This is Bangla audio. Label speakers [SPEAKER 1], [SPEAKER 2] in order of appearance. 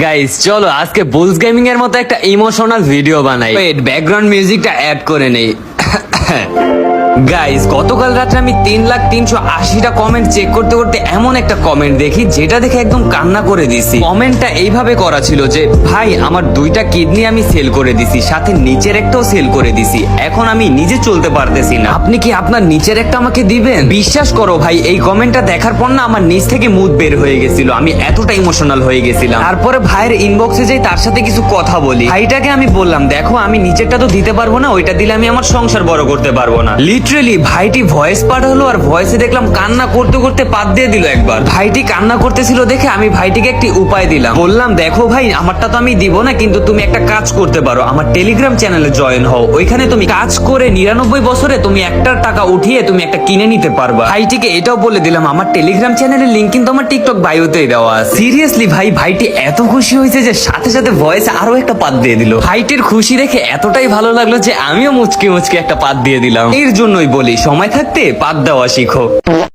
[SPEAKER 1] গাইস চলো আজকে বুলস গেমিং এর মতো একটা ইমোশনাল ভিডিও বানাই। ওয়েট, ব্যাকগ্রাউন্ড মিউজিকটা অ্যাড করে নেই। গাইস গতকাল রাতে আমি 3,380টা কমেন্ট চেক করতে করতে এমন একটা কমেন্ট দেখি যেটা দেখে একদম কান্না করে দিছি। কমেন্টটা এইভাবে করা ছিল যে ভাই আমার 2টা কিডনি আমি সেল করে দিছি, সাথে নিচের একটাও সেল করে দিছি, এখন আমি নিজে চলতে পারতেছি না, আপনি কি আপনার নিচের একটা আমাকে দিবেন? বিশ্বাস করো ভাই, এই কমেন্টটা দেখার পর না আমার নিচ থেকে মুড বের হয়ে গেছিল, আমি এতটা ইমোশনাল হয়ে গেছিলাম। তারপরে ভাইয়ের ইনবক্সে যাই, তার সাথে কিছু কথা বলি। ভাইটাকে আমি বললাম দেখো আমি নিচেরটা তো দিতে পারবো না, ওইটা দিলে আমি আমার সংসার বড় করতে পারবো না। লিটারেলি ভাইটি ভয়েস পাঠালো আর ভয়েসে দেখলাম কান্না করতে করতে পাত দিয়ে দিল একবার। ভাইটি কান্না করতেছিল দেখে আমি ভাইটিকে একটি উপায় দিলাম, বললাম দেখো ভাই আমারটা তো আমি দিব না, কিন্তু তুমি একটা কাজ করতে পারো, আমার টেলিগ্রাম চ্যানেলে জয়েন হও, ওইখানে তুমি কাজ করে 99 বছরে তুমি একটা টাকা উঠিয়ে তুমি একটা কিনে নিতে পারবা। ভাইটিকে এটাও বলে দিলাম আমার টেলিগ্রাম চ্যানেলের লিংক কিন্তু আমার টিকটক বায়োতেই দেওয়া আছে। সিরিয়াসলি ভাইটি এত খুশি হয়েছে যে সাথে সাথে ভয়েসে আরো একটা পাত দিয়ে দিল। ভাইটির খুশি দেখে এতটাই ভালো লাগলো যে আমিও মুচকি মুচকি একটা পাত দিয়ে দিলাম। এর জন্যই বলি সময় থাকতে পাত দেওয়া শিখো।